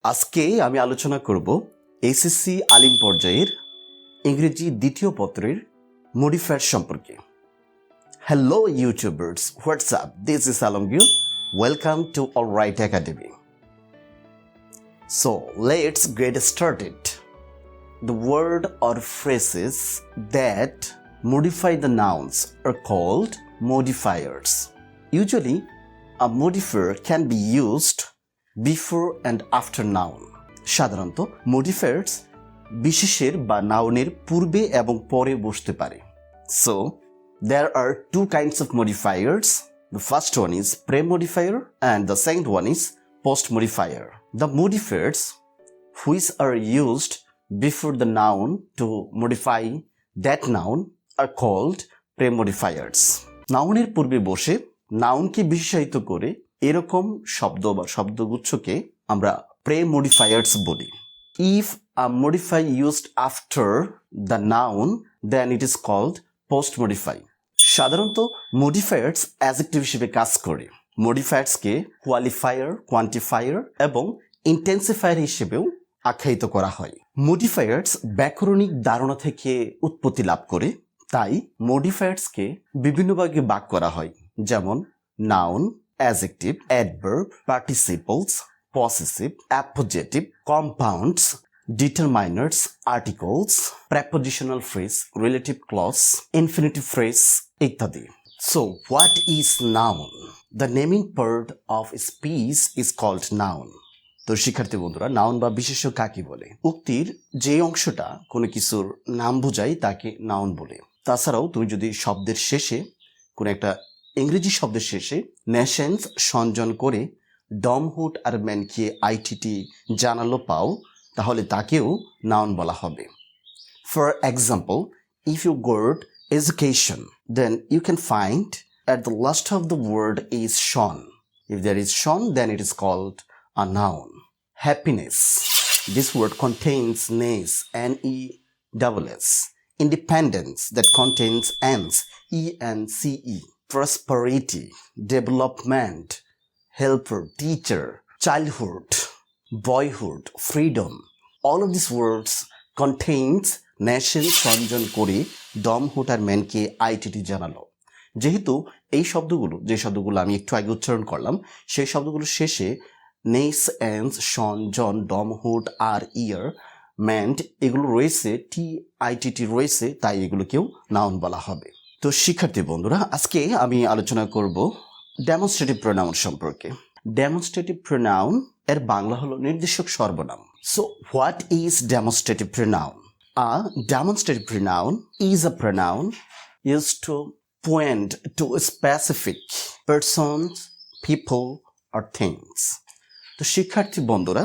আজকে আমি আলোচনা করব এইচএসসি আলিম পর্যায়ের ইংরেজি দ্বিতীয় পত্রের মডিফায়ার সম্পর্কে। Hello YouTubers, WhatsApp, this is Alamgir. Welcome to Alright Academy. So let's get started. The word or phrases that modify the nouns are called modifiers. Usually, a modifier can be used before and after noun. সাধারণত modifiers বিশেষের বা নাউনের পূর্বে এবং পরে বসতে পারে। So there are two kinds of modifiers. The first one is pre-modifier and the second one is post-modifier. The modifiers which are used before the noun to modify that noun are called pre-modifiers. নাউনের পূর্বে বসে নাউনকে বিশেষায়িত করে এরকম শব্দ বা শব্দগুচ্ছকে আমরা pre-modifiers বলি। If a modifier used after the noun, then it is called post-modify. সাধারণত modifiers adjective হিসেবে কাজ করে। modifiersকে qualifier, quantifier এবং intensifier হিসেবেও আখ্যায়িত করা হয়। modifiers ব্যাকরণিক ধারণা থেকে উৎপত্তি লাভ করে, তাই modifiersকে বিভিন্ন ভাগে ভাগ করা হয়, যেমন noun, adjective, adverb, participles, possessive, appositive, compounds, determiners, articles, prepositional phrase, relative clause, infinitive phrase ইত্যাদি। So what is noun? The naming part of a speech is called noun. তো শিক্ষার্থী বন্ধুরা, নাউন বা বিশেষ্য কাকে বলে? উক্তির যে অংশটা কোনো কিছুর নাম বোঝায় তাকে নাউন বলে। তাছাড়াও তুমি যদি শব্দের শেষে কোনো একটা ইংরেজি শব্দের শেষে নেশনস সংযোজন করে ডমহুড আর ম্যানকে আইটিটি জানালো পাও, তাহলে তাকেও নাউন বলা হবে। For example, if you got education, then you can find at the last of the word is shone. If there is shone, then it is called a noun. Happiness. This word contains ness, N-E-S-S. Independence, that contains ends, E-N-C-E. Prosperity, development, helper, teacher, childhood, boyhood, freedom. All of these words contains nation সংযোজন করে ডম hooter ম্যানকে ITT জানালো। যেহেতু এই শব্দগুলো, যে শব্দগুলো আমি একটু আগে উচ্চারণ করলাম, সেই শব্দগুলোর শেষে নেস, এন্স, শন, জন, ডম হুড, আর, ইয়ার, ম্যান্ড এগুলো রয়েছে, টি আইটিটি রয়েছে, তাই এগুলোকেও নাউন বলা হবে। তো শিক্ষার্থী বন্ধুরা, আজকে আমি আলোচনা করব ডেমনস্ট্রেটিভ প্রোনাউন সম্পর্কে। ডেমনস্ট্রেটিভ প্রোনাউন এর বাংলা হলো নির্দেশক সর্বনাম। So what is demonstrative pronoun? A demonstrative pronoun is a pronoun used to point to a specific persons, people or things. তো শিক্ষার্থী বন্ধুরা,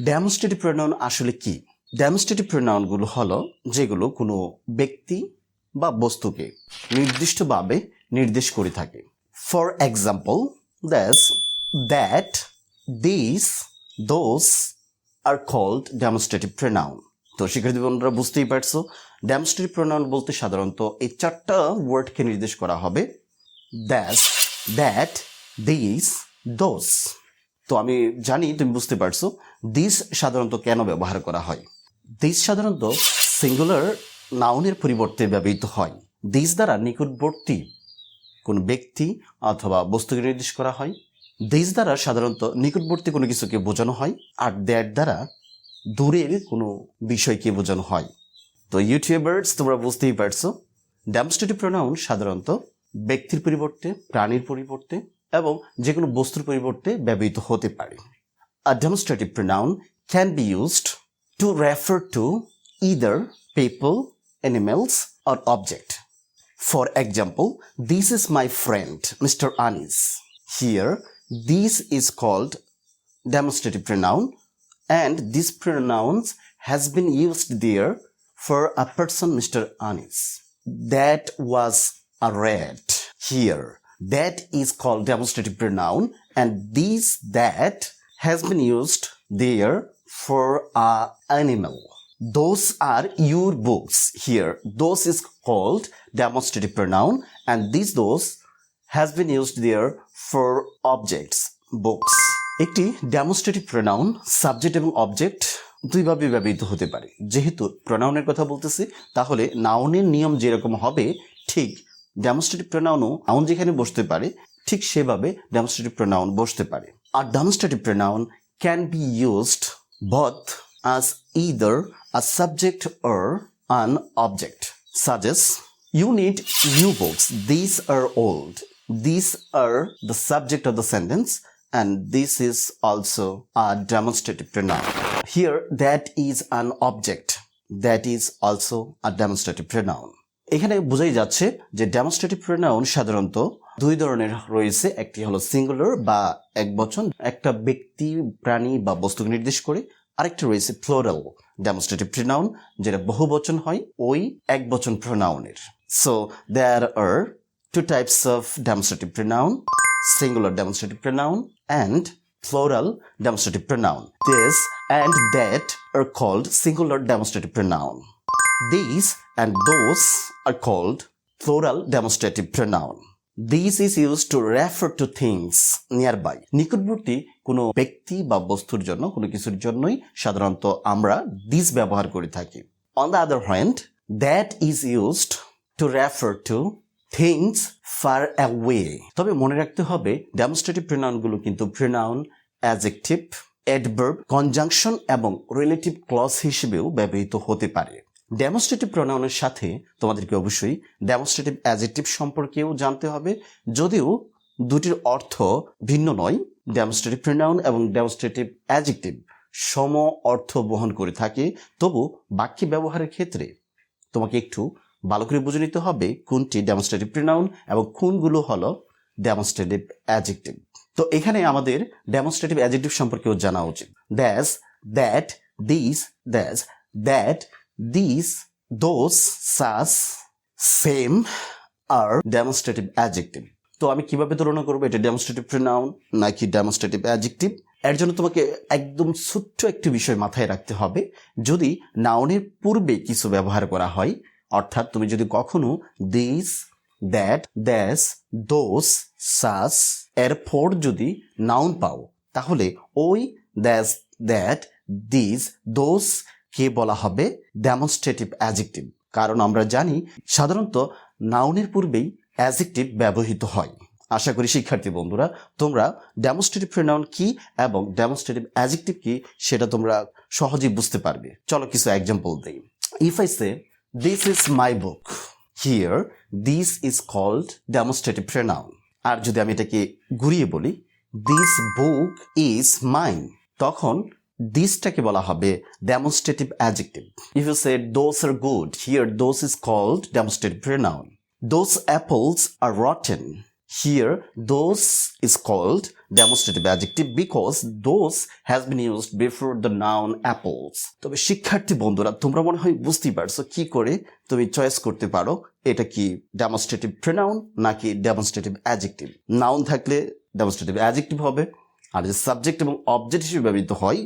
ডেমনস্ট্রেটিভ প্রোনাউন আসলে কি? ডেমনস্ট্রেটিভ প্রোনাউনগুলো হলো যেগুলো কোনো ব্যক্তি বা বস্তুকে নির্দিষ্টভাবে নির্দেশ করে থাকে। For example, this, that, these, those are called demonstrative pronoun. তো শিক্ষার্থী বন্ধুরা বুঝতেই পারছো, ডেমনস্ট্রেটিভ প্রোনাউন বলতে সাধারণত এই চারটা ওয়ার্ডকে নির্দেশ করা হবে: দ্যাট, দ্যাট, দিস, দোস। তো আমি জানি তুমি বুঝতে পারছো দিস সাধারণত কেন ব্যবহার করা হয়। দিস সাধারণত সিঙ্গুলার নাউনের পরিবর্তে ব্যবহৃত হয়। দিস দ্বারা নিকটবর্তী কোনো ব্যক্তি অথবা বস্তুকে নির্দেশ করা হয়। দিস দ্বারা সাধারণত নিকটবর্তী কোনো কিছুকে বোঝানো হয়, আর দ্যাট দ্বারা দূরের কোনো বিষয়কে বোঝানো হয়। তো ইউটিউবার্স, তোমরা বুঝতেই পারছো ডেমনস্ট্রেটিভ প্রোনাউন সাধারণত ব্যক্তির পরিবর্তে, প্রাণীর পরিবর্তে এবং যে কোনো বস্তুর পরিবর্তে ব্যবহৃত হতে পারে। A demonstrative pronoun can be used to refer to either people, animals or object. For example, this is my friend, Mr. Anis. Here, this is called demonstrative pronoun, and this pronoun has been used there for a person, Mr. Anis. That was a rat. Here, that is called demonstrative pronoun, and this, that has been used there for a animal. Those are your books. Here, those is called demonstrative pronoun, and those has been used there for objects, books. একটি demonstrative pronoun subject এবং object দুইভাবে ব্যবহৃত হতে পারে। যেহেতু প্রোনাউনের কথা বলতেছি, তাহলে নাউনের নিয়ম যেরকম হবে ঠিক ডেমনস্ট্রেটিভ প্রোনাউনও নাউন যেখানে বসতে পারে ঠিক সেভাবে ডেমনস্ট্রেটিভ প্রোনাউন বসতে পারে। আর demonstrative pronoun can be used both as either a subject or an object, such as you need new books, these are old, these are the subject of the sentence, and this is also a demonstrative pronoun. Here that is an object, that is also a demonstrative pronoun. এখানে বোঝাই যাচ্ছে যে demonstrative pronoun সাধারণত দুই ধরনের রয়েছে। একটি হলো সিঙ্গুলার বা একবচন, একটা ব্যক্তি, প্রাণী বা বস্তুকে নির্দেশ করে। আরেকটি রয়েছে প্লুরাল ডেমনস্ট্রেটিভ প্রোনাউন, যেটা বহুবচন হয় ওই একবচন প্রোনাউনের। So there are two types of demonstrative pronoun: singular demonstrative pronoun and plural demonstrative pronoun. This and that are called singular demonstrative pronoun. These and those are called plural demonstrative pronoun. These is used to refer to things nearby. নিকটবর্তী কোনো ব্যক্তি বা বস্তুর জন্য, কোনো কিছুর জন্যই সাধারণত আমরা this ব্যবহার করে থাকি। On the other hand, that is used to refer to things far away. তবে মনে রাখতে হবে ডেমনস্ট্রেটিভ প্রোনাউনগুলো কিন্তু প্রোনাউন, অ্যাডজেক্টিভ, অ্যাডভার্ব, কনজাংশন এবং রিলেটিভ ক্লজ হিসেবেও ব্যবহৃত হতে পারে। ডেমনস্ট্রেটিভ প্রোনাউনের সাথে তোমাদেরকে অবশ্যই ডেমনস্ট্রেটিভ অ্যাডজেক্টিভ সম্পর্কেও জানতে হবে, যদিও দুটির অর্থ ভিন্ন নয়। ডেমনস্ট্রেটিভ প্রোনাউন এবং ডেমনস্ট্রেটিভ অ্যাডজেক্টিভ সম অর্থ বহন করে থাকে, তবু বাক্যে ব্যবহারের ক্ষেত্রে তোমাকে একটু ভালো করে বুঝে নিতে হবে কোনটি ডেমনস্ট্রেটিভ প্রোনাউন এবং কোনগুলো হলো ডেমনস্ট্রেটিভ অ্যাডজেক্টিভ। তো এখানে আমাদের ডেমনস্ট্রেটিভ অ্যাডজেক্টিভ সম্পর্কেও জানা উচিত। That's, that, this, that's, that, these, those, such, same are demonstrative adjective. তো আমি কিভাবে তুলনা করবো এটা ডেমনস্ট্রেটিভ প্রোনাউন নাকি ডেমনস্ট্রেটিভ অ্যাডজেক্টিভ? এর জন্য তোমাকে একদম ছোট্ট একটি বিষয় মাথায় রাখতে হবে। যদি নাউনের পূর্বে কিছু ব্যবহার করা হয়, অর্থাৎ তুমি যদি কখনো দিস, দ্যাট, দ্যাস, দোস, সাস এর পর যদি নাউন পাও, তাহলে ওই দ্যাস, দ্যাট, দিস, দোস কে বলা হবে ডেমনস্ট্রেটিভ অ্যাডজেক্টিভ। কারণ আমরা জানি সাধারণত নাউনের পূর্বেই অ্যাডজেক্টিভ ব্যবহৃত হয়। আশা করি শিক্ষার্থী বন্ধুরা তোমরা ডেমনস্ট্রেটিভ প্রোনাউন কি এবং ডেমনস্ট্রেটিভ অ্যাডজেক্টিভ কি সেটা তোমরা সহজেই বুঝতে পারবে। চলো কিছু এক্সাম্পল দেই। If I say this is my book, here this is called demonstrative pronoun. আর যদি আমি এটাকে ঘুরিয়ে বলি দিস বুক ইজ মাইন, তখন দিসটাকে বলা হবে demonstrative adjective. If you say those are good, here those is called demonstrative pronoun. Those apples are rotten, here those is called demonstrative adjective because those has been used before the noun apples. তবে শিক্ষার্থী বন্ধুরা তোমরা মনে হয় বুঝতেই পারছো কি করে তুমি চয়েস করতে পারো এটা কি ডেমনস্ট্রেটিভ প্রোনাউন নাকি ডেমনস্ট্রেটিভ অ্যাডজেক্টিভ। নাউন থাকলে ডেমনস্ট্রেটিভ অ্যাডজেক্টিভ হবে, আর যে সাবজেক্ট এবং অবজেক্ট হিসেবে ব্যবহৃত হয়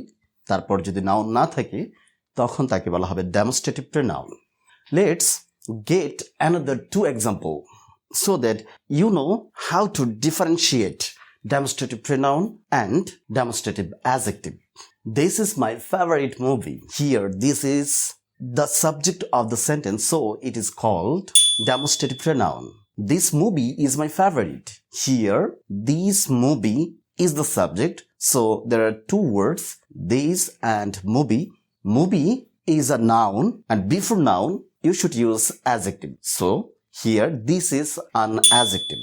তারপর যদি নাউন না থাকে তখন তাকে বলা হবে demonstrative pronoun. Let's get another two example so that you know how to differentiate demonstrative pronoun and demonstrative adjective. This is my favorite movie. Here, this is the subject of the sentence, so it is called demonstrative pronoun. This movie is my favorite. Here, this movie is the subject, so there are two words, this and movie. Movie is a noun, and before noun, you should use adjective. So, here, this is an adjective.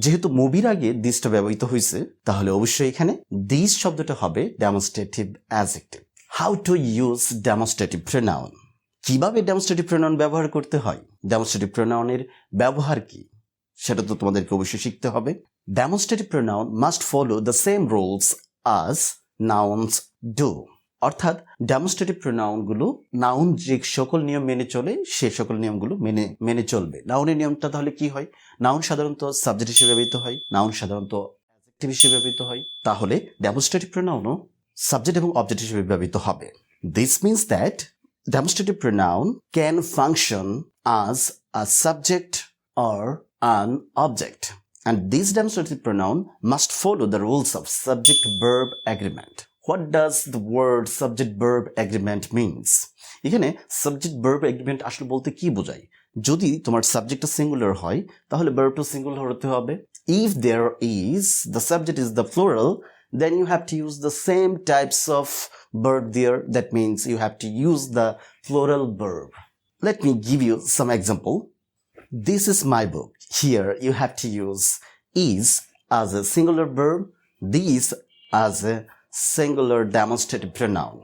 যেহেতু মুভির আগে দিসটা ব্যবহৃত হয়েছে তাহলে অবশ্যই এখানে this শব্দটা হবে demonstrative adjective. How to use demonstrative pronoun, কিভাবে ডেমনস্ট্রেটিভ প্রোনাউন ব্যবহার করতে হয়, ডেমনস্ট্রেটিভ প্রোনাউনের ব্যবহার কি সেটা তো তোমাদেরকে অবশ্যই শিখতে হবে। Demonstrative pronoun must follow the same rules as nouns do, অর্থাৎ ডেমনস্ট্রেটিভ প্রোনাউনগুলো নাউন যে সকল নিয়ম মেনে চলে সে সকল নিয়মগুলো মেনে চলবে। নাউনের নিয়মটা তাহলে কি হয়, নাউন সাধারণত সাবজেক্ট হিসেবে ব্যবহৃত হয়, নাউন সাধারণত অ্যাডজেক্টিভ হিসেবে ব্যবহৃত হয়, তাহলে ডেমনস্ট্রেটিভ প্রোনাউনও সাবজেক্ট এবং অবজেক্ট হিসেবে ব্যবহৃত হবে। This means that demonstrative pronoun can function as a subject or an object. and this demonstrative pronoun must follow the rules of subject-verb agreement. What does the word subject-verb agreement means? এখানে subject-verb agreement আসলে বলতে কি বোঝায়? যদি তোমার সাবজেক্টটা singular হয় তাহলে ভার্বটা সিঙ্গুলার হতে হবে। If there is the subject is the plural, then you have to use the same types of verb there. That means you have to use the plural verb. Let me give you some example. This is my book. Here you have to use is as a singular verb, these as a singular demonstrative pronoun.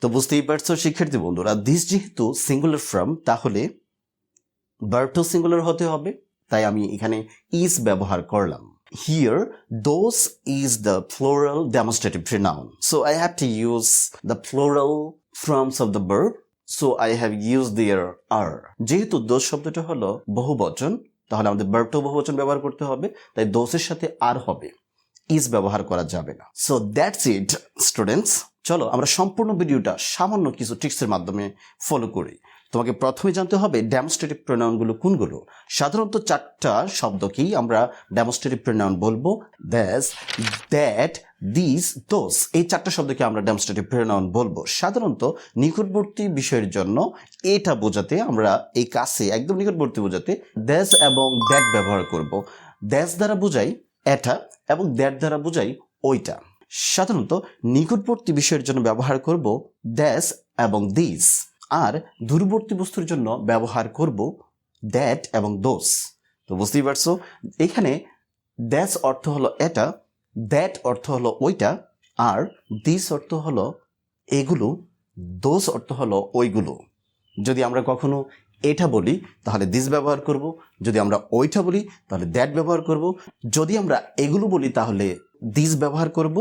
তো বুঝতেই পারছো শিক্ষার্থী বন্ধুরা, this যেহেতু singular form তাহলে ভার্বটাও singular হতে হবে, তাই আমি এখানে is ব্যবহার করলাম। Here, those is the plural demonstrative pronoun. So I have to use the plural forms of the verb. So I have used their are. যেহেতু those শব্দটা হলো বহুবচন, তাহলে আমাদের ভার্বটাও বহুবচন ব্যবহার করতে হবে, তাই those-এর সাথে আর হবে, is ব্যবহার করা যাবে না। So that's it, students. চলো আমরা সম্পূর্ণ ভিডিওটা সামান্য কিছু ট্রিক্সের মাধ্যমে ফলো করি। তোমাকে প্রথমে জানতে হবে ডেমনস্ট্রেটিভ প্রোনাউনগুলো কোনগুলো। সাধারণত 4টা শব্দকেই আমরা ডেমনস্ট্রেটিভ প্রোনাউন বলবো। দ্যাস, দ্যাট, দিস, দোস, এই 4টা শব্দকে আমরা ডেমনস্ট্রেটিভ প্রোনাউন বলবো। সাধারণত নিকটবর্তী বিষয়ের জন্য এটা বোঝাতে আমরা এই কাছে একদম নিকটবর্তী বোঝাতে দ্যাস এবং দ্যাট ব্যবহার করব। দ্যাস দ্বারা বোঝাই এটা এবং দ্যাট দ্বারা বোঝাই ওইটা। সাধারণত নিকটবর্তী বিষয়ের জন্য ব্যবহার করব দ্যাস এবং দিস, আর দূরবর্তী বস্তুর জন্য ব্যবহার করব দ্যাট এবং দোস। তো বুঝতেই পারছো, এখানে দ্যাস অর্থ হলো এটা, দ্যাট অর্থ হলো ওইটা, আর দিস অর্থ হলো এগুলো, দোস অর্থ হলো ওইগুলো। যদি আমরা কখনো এটা বলি তাহলে দিস ব্যবহার করব, যদি আমরা ওইটা বলি তাহলে দ্যাট ব্যবহার করব, যদি আমরা এগুলো বলি তাহলে দিস ব্যবহার করব,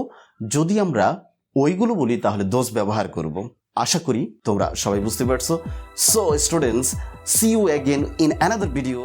যদি আমরা ওইগুলো বলি তাহলে দোস ব্যবহার করব। আশা করি তোমরা সবাই বুঝতে পারছো। So students, see you again in another video.